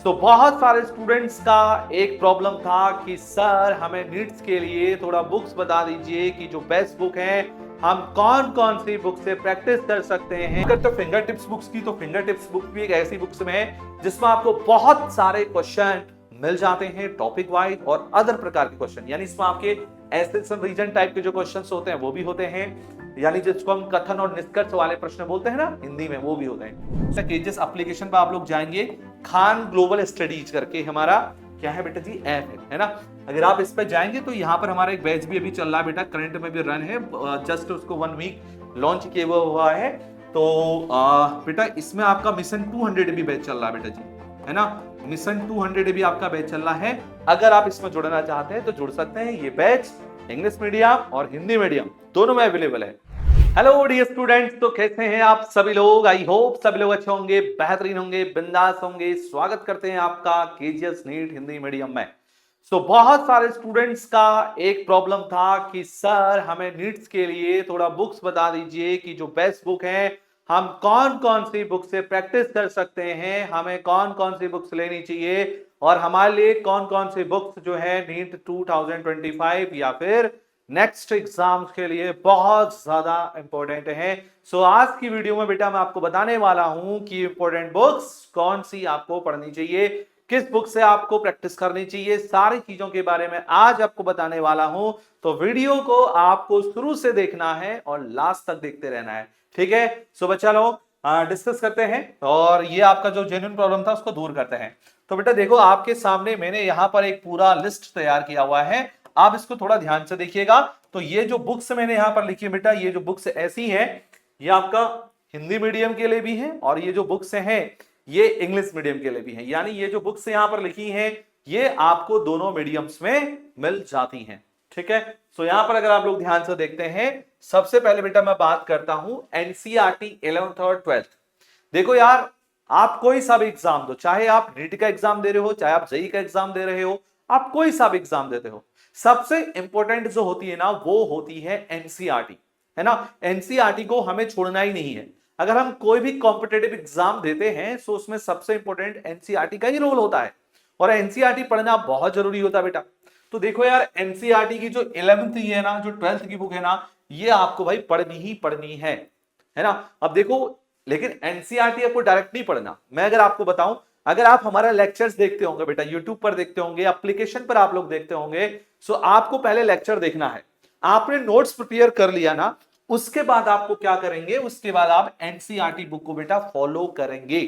बहुत सारे स्टूडेंट्स का एक प्रॉब्लम था कि सर हमें नीट्स के लिए थोड़ा बुक्स बता दीजिए कि जो बेस्ट बुक है, हम कौन कौन सी बुक से प्रैक्टिस कर सकते हैं। अगर तो फिंगर टिप्स बुक्स की, तो फिंगर टिप्स बुक भी एक ऐसी बुक्स में है जिसमें आपको बहुत सारे क्वेश्चन मिल जाते हैं टॉपिक वाइज और अदर प्रकार के क्वेश्चन, यानी इसमें आपके एसेंशियल रीजन टाइप के जो क्वेश्चंस होते हैं वो भी होते हैं, यानी जिसको हम कथन और निष्कर्ष वाले प्रश्न बोलते हैं ना हिंदी में, वो भी होते हैं। केजेस एप्लीकेशन पर आप लोग जाएंगे, खान ग्लोबल स्टडीज करके हमारा क्या है बेटा जी, ऐप है ना। अगर आप इस पर जाएंगे तो यहाँ पर हमारा एक बैच भी अभी चल रहा है बेटा, करंट में भी रन है, जस्ट उसको 1 वीक लॉन्च किया हुआ है। तो बेटा इसमें आपका मिशन 200 भी बैच चल रहा है बेटा जी, है ना। मिशन 200 भी आपका बैच चल रहा है। अगर आप इसमें जुड़ना चाहते हैं तो जुड़ सकते हैं। ये बैच इंग्लिश मीडियम और हिंदी मीडियम दोनों में अवेलेबल है। हेलो डियर स्टूडेंट्स, तो कैसे हैं आप सभी लोग? आई होप सभी लोग अच्छे होंगे, बेहतरीन होंगे, बिंदास होंगे। स्वागत करते हैं आपका केजीएस नीट हिंदी मीडियम में। बहुत सारे स्टूडेंट्स का एक प्रॉब्लम था कि सर हमें नीट्स के लिए थोड़ा बुक्स बता दीजिए कि जो बेस्ट बुक है, हम कौन कौन सी बुक से प्रैक्टिस कर सकते हैं, हमें कौन कौन सी बुक्स लेनी चाहिए और हमारे लिए कौन कौन सी बुक्स जो है नीट 2025 या फिर नेक्स्ट एग्जाम्स के लिए बहुत ज्यादा इंपॉर्टेंट है। आज की वीडियो में बेटा मैं आपको बताने वाला हूं कि इंपॉर्टेंट बुक्स कौन सी आपको पढ़नी चाहिए, किस बुक से आपको प्रैक्टिस करनी चाहिए, सारी चीजों के बारे में आज आपको बताने वाला हूं। तो वीडियो को आपको शुरू से देखना है और लास्ट तक देखते रहना है, ठीक है। बच्चा लोग डिस्कस करते हैं और ये आपका जो जेन्युइन प्रॉब्लम था उसको दूर करते हैं। तो बेटा देखो, आपके सामने मैंने यहाँ पर एक पूरा लिस्ट तैयार किया हुआ है, आप इसको थोड़ा ध्यान से देखिएगा। तो ये जो बुक्स मैंने यहां पर लिखी है बेटा, ये जो बुक्स ऐसी हैं, ये आपका हिंदी मीडियम के लिए भी है और ये जो बुक्स हैं ये इंग्लिश मीडियम के लिए भी हैं। यानी ये जो बुक्स यहां पर लिखी हैं ये आपको दोनों मीडियम्स में मिल जाती हैं, ठीक है। यहां पर अगर आप लोग ध्यान से देखते हैं, सबसे पहले बेटा मैं बात करता हूं एनसीईआरटी 11th और 12th। देखो यार, आप कोई सा भी एग्जाम दो, चाहे आप नीट का एग्जाम दे रहे हो, चाहे आप जेईई का एग्जाम दे रहे हो, आप कोई सा भी एग्जाम देते हो, सबसे इंपॉर्टेंट जो होती है ना वो होती है एनसीईआरटी, है ना। एनसीईआरटी को हमें छोड़ना ही नहीं है। अगर हम कोई भी कॉम्पिटेटिव एग्जाम देते हैं तो उसमें सबसे इंपॉर्टेंट एनसीईआरटी का ही रोल होता है और एनसीईआरटी पढ़ना बहुत जरूरी होता है बेटा। तो देखो यार, एनसीईआरटी की जो 11th की है ना, जो 12th की बुक है ना, ये आपको भाई पढ़नी ही पढ़नी है ना। अब देखो, लेकिन एनसीईआरटी आपको डायरेक्ट नहीं पढ़ना। मैं अगर आपको बताऊं, अगर आप हमारा लेक्चर्स देखते होंगे बेटा, यूट्यूब पर देखते होंगे, एप्लीकेशन पर आप लोग देखते होंगे, सो आपको पहले लेक्चर देखना है। आपने नोट्स प्रिपेयर कर लिया ना, उसके बाद आपको क्या करेंगे, उसके बाद आप एनसीईआरटी बुक को बेटा फॉलो करेंगे,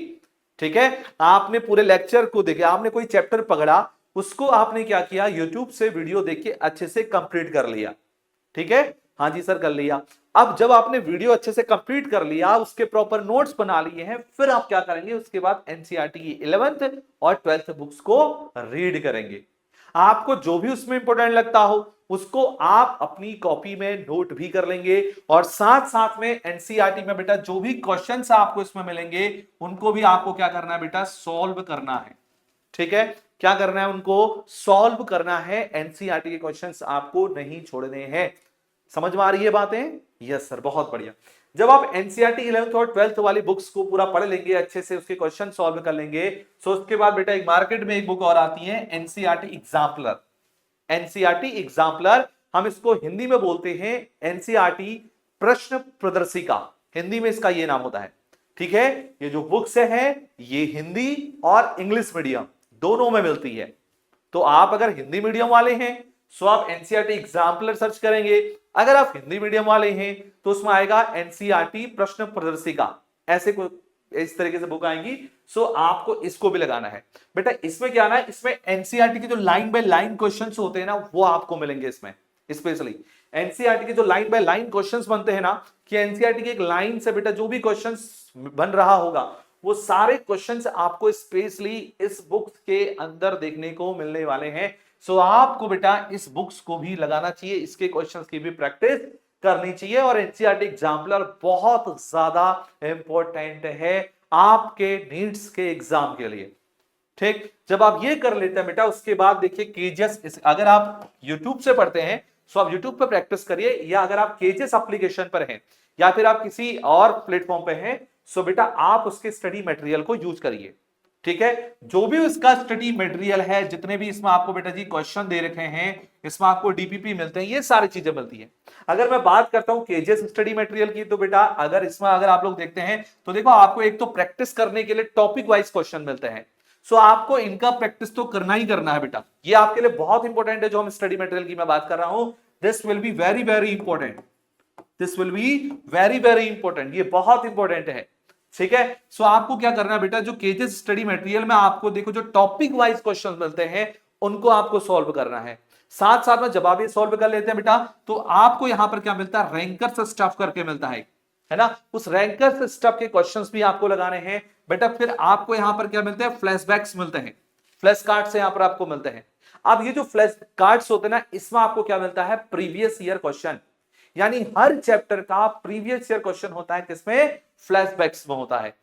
ठीक है। आपने पूरे लेक्चर को देखे, आपने कोई चैप्टर पकड़ा, उसको आपने क्या किया, यूट्यूब से वीडियो देख के अच्छे से कंप्लीट कर लिया, ठीक है। हाँ जी सर, कर लिया। अब जब आपने वीडियो अच्छे से कंप्लीट कर लिया, उसके प्रॉपर नोट्स बना लिए हैं, फिर आप क्या करेंगे, उसके बाद एनसीईआरटी की 11th और 12th बुक्स को रीड करेंगे। आपको जो भी उसमें इंपॉर्टेंट लगता हो उसको आप अपनी कॉपी में नोट भी कर लेंगे और साथ साथ में एनसीईआरटी में बेटा जो भी क्वेश्चंस आपको इसमें मिलेंगे उनको भी आपको क्या करना है बेटा, सॉल्व करना है, ठीक है। क्या करना है, उनको सॉल्व करना है। एनसीईआरटी के क्वेश्चंस आपको नहीं छोड़ने हैं। समझ में आ रही है बातें? यस सर, बहुत बढ़िया। जब आप एनसीईआरटी 11th और 12th वाली बुक्स को पूरा पढ़ लेंगे, अच्छे से उसके क्वेश्चन सॉल्व कर लेंगे, तो उसके बाद बेटा एक मार्केट में एक बुक और आती है, एनसीईआरटी एग्जाम्पलर। एनसीईआरटी एग्जाम्पलर, हम इसको हिंदी में बोलते हैं एनसीईआरटी प्रश्न प्रदर्शिका, हिंदी में इसका ये नाम होता है, ठीक है। ये जो बुक्स है ये हिंदी और इंग्लिश मीडियम दोनों में मिलती है। तो आप अगर हिंदी मीडियम वाले हैं सो आप एनसीईआरटी एग्जाम्पलर सर्च करेंगे, अगर आप हिंदी मीडियम वाले हैं तो उसमें आएगा एनसीईआरटी प्रश्न प्रदर्शिका, ऐसे को इस तरीके से बुक आएंगी। सो आपको इसको भी लगाना है बेटा। इसमें क्या ना, इसमें एनसीईआरटी के जो लाइन बाय लाइन क्वेश्चंस होते हैं ना वो आपको मिलेंगे इसमें। स्पेशली एनसीईआरटी के जो लाइन बाय लाइन क्वेश्चंस बनते हैं ना, कि एनसीईआरटी की एक लाइन से बेटा जो भी क्वेश्चंस बन रहा होगा वो सारे क्वेश्चंस आपको स्पेशली इस बुक्स के अंदर देखने को मिलने वाले हैं। सो आपको बेटा इस बुक्स को भी लगाना चाहिए, इसके क्वेश्चंस की भी प्रैक्टिस करनी चाहिए और एनसीईआरटी एग्जाम्पलर बहुत ज्यादा इंपॉर्टेंट है आपके नीट्स के एग्जाम के लिए, ठीक। जब आप ये कर लेते हैं बेटा, उसके बाद देखिए केजीएस, अगर आप यूट्यूब से पढ़ते हैं तो आप यूट्यूब पर प्रैक्टिस करिए, या अगर आप केजीएस एप्लीकेशन पर हैं या फिर आप किसी और प्लेटफॉर्म पे हैं सो बेटा आप उसके स्टडी मटेरियल को यूज करिए। ठीक है, जो भी उसका स्टडी मटेरियल है, जितने भी इसमें आपको बेटा जी क्वेश्चन दे रखे हैं, इसमें आपको डीपीपी मिलते हैं, ये सारी चीजें मिलती हैं। अगर मैं बात करता हूं केजीएस स्टडी मटेरियल की, तो बेटा अगर इसमें अगर आप लोग देखते हैं तो देखो आपको एक तो प्रैक्टिस करने के लिए टॉपिक वाइज क्वेश्चन मिलते हैं। सो आपको इनका प्रैक्टिस तो करना ही करना है बेटा, ये आपके लिए बहुत इंपॉर्टेंट है। जो हम स्टडी मटेरियल की मैं बात कर रहा हूं, this will be very very important, this will be very very important, ये बहुत इंपॉर्टेंट है। ठीक है, सो आपको क्या करना है बेटा, जो केजेस स्टडी मटेरियल में आपको देखो जो टॉपिक वाइज क्वेश्चन मिलते हैं उनको आपको सॉल्व करना है। साथ साथ में जब आप ये सॉल्व कर लेते हैं बेटा, तो आपको यहां पर क्या मिलता है, रैंकर से स्टफ करके मिलता है ना, उस रैंकर से स्टफ के क्वेश्चंस भी आपको लगाने हैं बेटा। फिर आपको यहां पर क्या मिलते हैं, फ्लैशबैक्स मिलते हैं, फ्लैश कार्ड्स यहां पर आपको मिलते हैं। अब ये जो फ्लैश कार्ड्स होते हैं ना, इसमें आपको क्या मिलता है, प्रीवियस ईयर क्वेश्चन, यानी हर चैप्टर का प्रीवियस ईयर क्वेश्चन होता है किसमें, फ्लैशबैक्स में होता है।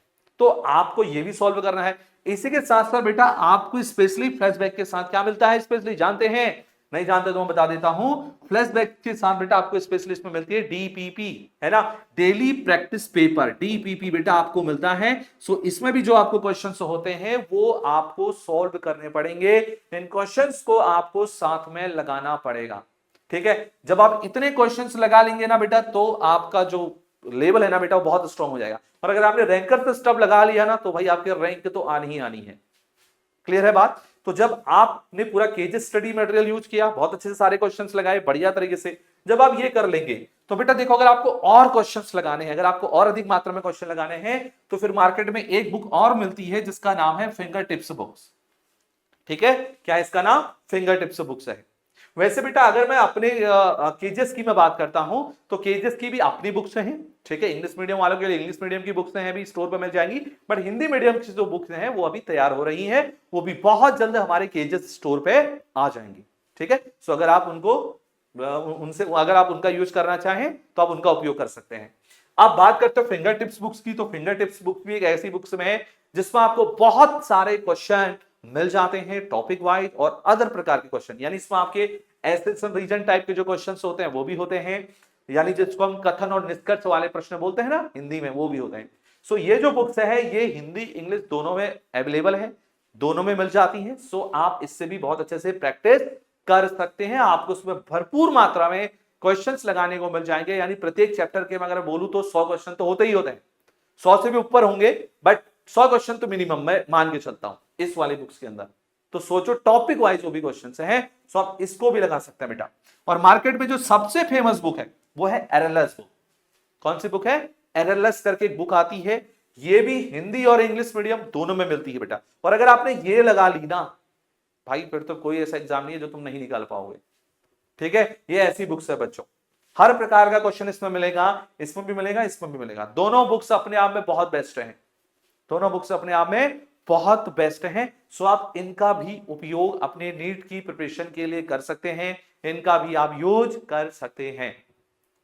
तो आपको ये भी सॉल्व करना है। इसी के साथ साथ बेटा आपको स्पेशली फ्लैशबैक के साथ क्या मिलता है, स्पेशली जानते हैं, नहीं जानते तो मैं बता देता हूं। फ्लैशबैक के साथ बेटा आपको स्पेशली इसमें मिलती है डीपीपी, है ना, डेली प्रैक्टिस पेपर, डीपीपी बेटा आपको मिलता है। सो इसमें भी जो आपको क्वेश्चंस होते हैं वो आपको सॉल्व करने पड़ेंगे, इन क्वेश्चंस को आपको साथ में लगाना पड़ेगा। ठीक है, जब आप इतने क्वेश्चंस लगा लेंगे ना बेटा, तो आपका जो लेवल है ना बेटा वो बहुत स्ट्रांग हो जाएगा। और अगर आपने रैंकर पे स्टफ लगा लिया ना, तो भाई आपके रैंक तो आनी ही आनी है। क्लियर है बात। तो जब आपने पूरा केजेस स्टडी मटेरियल यूज किया, बहुत अच्छे से सारे क्वेश्चंस लगाए बढ़िया तरीके से, जब आप ये कर लेंगे तो बेटा देखो, अगर आपको और क्वेश्चंस लगाने हैं, अगर आपको और अधिक मात्रा में क्वेश्चन लगाने हैं, तो फिर मार्केट में एक बुक और मिलती है जिसका नाम है फिंगर टिप्स बुक्स। ठीक है, क्या इसका नाम, फिंगर टिप्स बुक्स है। वैसे बेटा अगर मैं अपने केजेस की मैं बात करता हूं, तो केजेस की भी अपनी बुक्स हैं। ठीक है, इंग्लिश मीडियम वालों के लिए इंग्लिश मीडियम की बुक्स हैं, भी स्टोर पर मिल जाएंगी, बट हिंदी मीडियम की जो बुक्स हैं वो अभी तैयार हो रही हैं, वो भी बहुत जल्द हमारे केजेस स्टोर पे आ जाएंगी। ठीक है, सो अगर आप उनको उनसे अगर आप उनका यूज करना चाहें तो आप उनका उपयोग कर सकते हैं। अब बात करते हैं फिंगर टिप्स बुक्स की, तो फिंगर टिप्स बुक भी एक ऐसी बुक्स में है जिसमें आपको बहुत सारे क्वेश्चन मिल जाते हैं, टॉपिक वाइज और अदर प्रकार के क्वेश्चन, यानी इसमें आपके एसेसन रीजन टाइप के जो क्वेश्चंस होते हैं वो भी होते हैं, यानी जिसको हम कथन और निष्कर्ष वाले प्रश्न बोलते हैं ना हिंदी में, वो भी होते हैं। सो ये जो बुक्स है ये हिंदी इंग्लिश दोनों में अवेलेबल है, दोनों में मिल जाती हैं। सो आप इससे भी बहुत अच्छे से प्रैक्टिस कर सकते हैं, आपको उसमें भरपूर मात्रा में क्वेश्चंस लगाने को मिल जाएंगे। यानी प्रत्येक चैप्टर के अगर बोलूं तो 100 क्वेश्चन तो होते ही होते हैं, 100 से भी ऊपर होंगे, बट 100 क्वेश्चन तो मिनिमम मैं मान के चलता हूं इस वाली बुक्स के अंदर। तो सोचो टॉपिक वाइज जो भी क्वेश्चन हैं, सो आप इसको भी लगा सकते हैं बेटा। और मार्केट में जो सबसे फेमस बुक है वो है एररलेस बुक। कौन सी बुक है, एररलेस करके एक बुक आती है, ये भी हिंदी और इंग्लिश मीडियम दोनों में मिलती है बेटा। और अगर आपने ये लगा ली ना भाई, फिर तो कोई ऐसा एग्जाम नहीं है जो तुम नहीं निकाल पाओगे। ठीक है, ये ऐसी बुक्स है बच्चों, हर प्रकार का क्वेश्चन इसमें मिलेगा, इसमें भी मिलेगा, इसमें भी मिलेगा। दोनों बुक्स अपने आप में बहुत बेस्ट हैं, दोनों बुक्स अपने आप में बहुत बेस्ट हैं। सो आप इनका भी उपयोग अपने नीट की प्रिपरेशन के लिए कर सकते हैं, इनका भी आप यूज कर सकते हैं।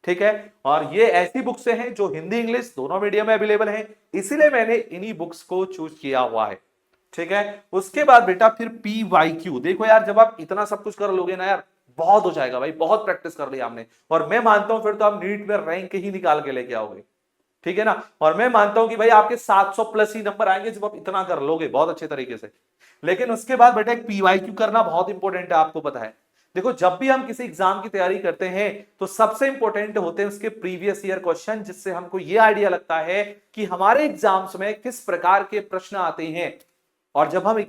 ठीक है, और ये ऐसी बुक्स हैं जो हिंदी इंग्लिश दोनों मीडियम में अवेलेबल हैं, इसीलिए मैंने इन्हीं बुक्स को चूज किया हुआ है। ठीक है, उसके बाद बेटा फिर PYQ, देखो यार जब आप इतना सब कुछ कर लोगे ना यार, बहुत हो जाएगा भाई, बहुत प्रैक्टिस कर लिया आपने, और मैं मानता हूं फिर तो आप नीट में रैंक ही निकाल के लेके आओगे। ठीक है ना, और मैं मानता हूं कि भाई आपके 700 प्लस ही नंबर आएंगे जब आप इतना कर लोगे बहुत अच्छे तरीके से। लेकिन उसके बाद बेटा एक PYQ करना बहुत इंपॉर्टेंट है, आपको पता है। देखो जब भी हम किसी एग्जाम की तैयारी करते हैं तो सबसे इंपॉर्टेंट होते हैं उसके प्रीवियस ईयर क्वेश्चन, जिससे हमको यह आइडिया लगता है कि हमारे एग्जाम्स में किस प्रकार के प्रश्न आते हैं। और जब हम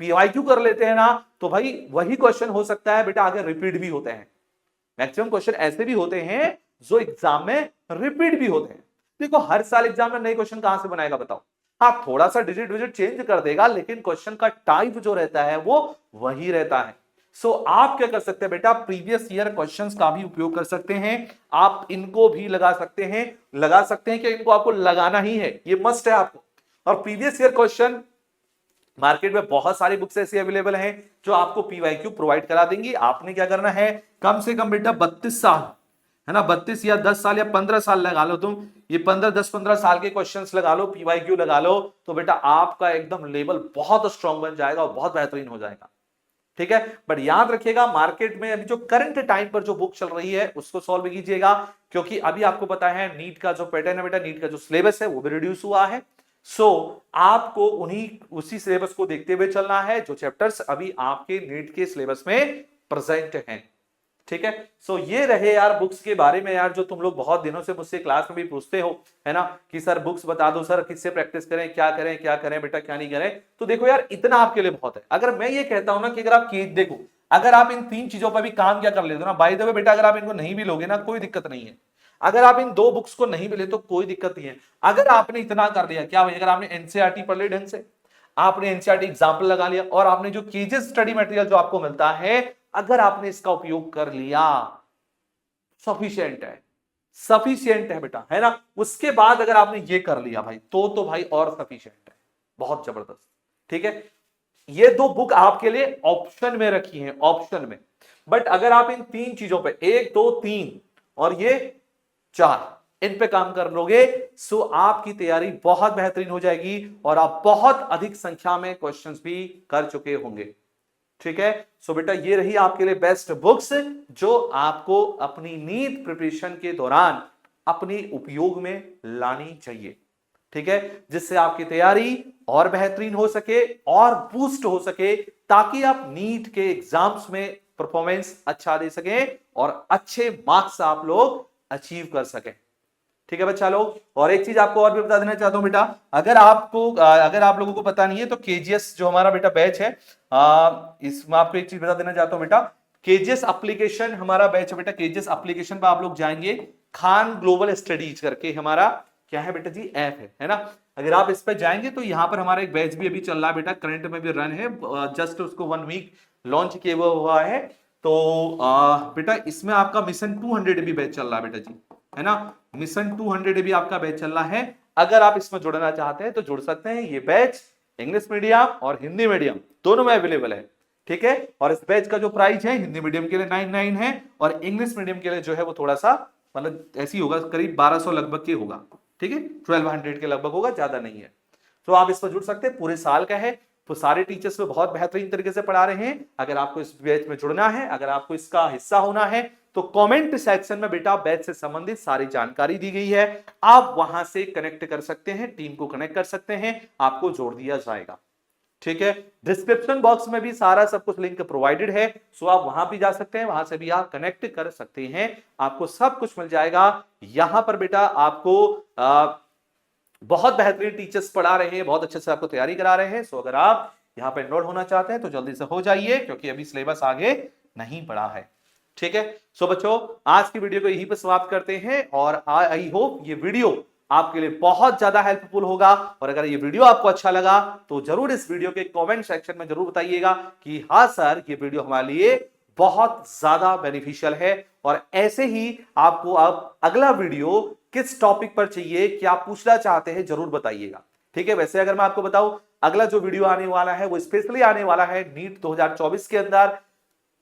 PYQ कर लेते हैं ना, तो भाई वही क्वेश्चन हो सकता है बेटा आगे रिपीट भी होते हैं। मैक्सिमम क्वेश्चन ऐसे भी होते हैं जो एग्जाम में रिपीट भी होते हैं। देखो हर साल एग्जाम में नए क्वेश्चन कहां से बनाएगा बताओ, हाँ थोड़ा सा डिजिट विजिट चेंज कर देगा, लेकिन क्वेश्चन का टाइप जो रहता है वो वही रहता है। सो आप क्या कर सकते हैं बेटा, प्रीवियस ईयर क्वेश्चंस का भी उपयोग कर सकते हैं, आप इनको भी लगा सकते हैं कि इनको आपको लगाना ही है, ये मस्ट है आपको। और प्रीवियस ईयर क्वेश्चन मार्केट में बहुत सारी बुक्स ऐसी अवेलेबल हैं जो आपको PYQ प्रोवाइड करा देंगी। आपने क्या करना है, कम से कम बेटा 32 साल, है ना, 32 या 10 साल या 15 साल लगा लो तुम, ये 10-15 साल के क्वेश्चंस लगा लो, PYQ लगा लो, तो बेटा आपका एकदम लेवल बहुत स्ट्रांग बन जाएगा और बहुत बेहतरीन हो जाएगा। ठीक है, बट याद रखिएगा मार्केट में अभी जो करंट टाइम पर जो बुक चल रही है उसको सॉल्व कीजिएगा, क्योंकि अभी आपको पता है नीट का जो पैटर्न है बेटा, नीट का जो सिलेबस है वो भी रिड्यूस हुआ है। आपको उसी सिलेबस को देखते हुए चलना है जो चैप्टर्स अभी आपके नीट के सिलेबस में प्रेजेंट हैं। ठीक है, ये रहे यार बुक्स के बारे में यार, जो तुम लोग बहुत दिनों से मुझसे क्लास में भी पूछते हो, है ना, कि सर बुक्स बता दो सर, किससे प्रैक्टिस करें, क्या करें बेटा, क्या नहीं करें। तो देखो यार, इतना आपके लिए बहुत है। अगर मैं ये कहता हूं ना कि अगर आप देखो, अगर आप इन 3 चीजों पर भी काम क्या कर लेते हो ना, बाय द वे बेटा, अगर आप इनको नहीं भी लोगे ना, कोई दिक्कत नहीं है। अगर आप इन 2 बुक्स को नहीं मिले तो कोई दिक्कत नहीं है। अगर आपने इतना कर लिया, क्या भाई, अगर आपने एनसीईआरटी पढ़ ली ढंग से, आपने एनसीईआरटी एग्जाम्पल लगा लिया, और आपने जो केजेस स्टडी मटेरियल जो आपको मिलता है, अगर आपने इसका उपयोग कर लिया, सफिशिएंट है बेटा, है ना। उसके बाद अगर आपने ये कर लिया भाई, तो भाई और सफिशिएंट है, बहुत जबरदस्त। ठीक है, ये 2 बुक आपके लिए ऑप्शन में रखी हैं, ऑप्शन में। बट अगर आप इन 3 चीजों पे, 1 2 3 और ये 4, इन पे काम कर लोगे, सो आपकी तैयारी बहुत बेहतरीन हो जाएगी और आप बहुत अधिक संख्या में क्वेश्चंस भी कर चुके होंगे। ठीक है, सो बेटा, ये रही आपके लिए बेस्ट बुक्स जो आपको अपनी नीट प्रिपरेशन के दौरान अपनी उपयोग में लानी चाहिए। ठीक है, जिससे आपकी तैयारी और बेहतरीन हो सके और बूस्ट हो सके, ताकि आप नीट के एग्जाम्स में परफॉर्मेंस अच्छा दे सकें और अच्छे मार्क्स आप लोग अचीव कर सकें। ठीक है बच्चा लोग, और एक चीज आपको और भी बता देना चाहता हूं बेटा, अगर आप लोगों को पता नहीं है तो केजीएस जो हमारा बेटा बैच है, इसमें आपको एक चीज बता देना चाहता हूं बेटा, केजीएस एप्लीकेशन हमारा बैच है बेटा। केजीएस एप्लीकेशन पर आप लोग जाएंगे, खान ग्लोबल स्टडीज करके हमारा क्या है बेटा जी, ऐप है ना। अगर आप इस पर जाएंगे तो यहाँ पर हमारा एक बैच भी अभी चल रहा है बेटा, करंट में भी रन है, जस्ट उसको 1 वीक लॉन्च किया हुआ है। तो बेटा इसमें आपका मिशन 200 भी बैच चल रहा है बेटा जी, है ना। मिशन 200 भी आपका बैच चल रहा है। अगर आप इसमें जुड़ना चाहते हैं तो जुड़ सकते हैं। ये बैच इंग्लिश मीडियम और हिंदी मीडियम दोनों में अवेलेबल है। ठीक है, और इस बैच का जो प्राइस है, हिंदी मीडियम के लिए 99 है और इंग्लिश मीडियम के लिए जो है वो थोड़ा सा मतलब ऐसी होगा, करीब 1200 लगभग के होगा। ठीक है, 1200 के लगभग होगा, ज्यादा नहीं है। तो आप इस पर जुड़ सकते हैं, पूरे साल का है, तो सारे टीचर्स में बहुत बेहतरीन तरीके से पढ़ा रहे हैं। अगर आपको इस बैच में जुड़ना है, अगर आपको इसका हिस्सा होना है, तो कमेंट सेक्शन में बेटा बैच से संबंधित सारी जानकारी दी गई है, आप वहां से कनेक्ट कर सकते हैं, टीम को कनेक्ट कर सकते हैं, आपको जोड़ दिया जाएगा। ठीक है, डिस्क्रिप्शन बॉक्स में भी सारा सब कुछ लिंक प्रोवाइडेड है, सो आप वहां भी जा सकते हैं, वहां से भी आप कनेक्ट कर सकते हैं, आपको सब कुछ मिल जाएगा। यहां पर बेटा आपको बहुत बेहतरीन टीचर्स पढ़ा रहे हैं, बहुत अच्छे से आपको तैयारी करा रहे हैं। सो अगर आप यहाँ पे एनरोल होना चाहते हैं तो जल्दी से हो जाइए, क्योंकि अभी सिलेबस आगे नहीं बढ़ा है। ठीक है, सो बच्चों, आज की वीडियो को यहीं पे समाप्त करते हैं और आई होप ये वीडियो आपके लिए बहुत ज्यादा हेल्पफुल होगा। और अगर ये वीडियो आपको अच्छा लगा तो जरूर इस वीडियो के कमेंट सेक्शन में जरूर बताइएगा कि हाँ सर, ये वीडियो हमारे लिए बहुत ज्यादा बेनिफिशियल है, और ऐसे ही आपको अब अगला वीडियो किस टॉपिक पर चाहिए, क्या पूछना चाहते हैं, जरूर बताइएगा। ठीक है, वैसे अगर मैं आपको बताऊं, अगला जो वीडियो आने वाला है वो स्पेशली आने वाला है नीट 2024 के अंदर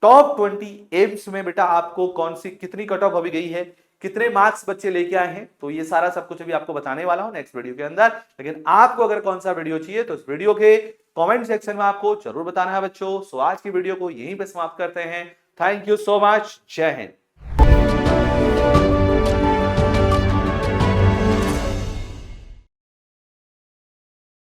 टॉप 20 एम्स में बेटा आपको कौन सी कितनी कट ऑफ अभी गई है, कितने मार्क्स बच्चे लेके आए हैं, तो ये सारा सब कुछ अभी आपको बताने वाला हूं नेक्स्ट वीडियो के अंदर। लेकिन आपको अगर कौन सा वीडियो चाहिए तो इस वीडियो के कमेंट सेक्शन में आपको जरूर बताना है बच्चों। सो आज की वीडियो को यहीं पे समाप्त करते हैं। थैंक यू सो मच, जय हिंद।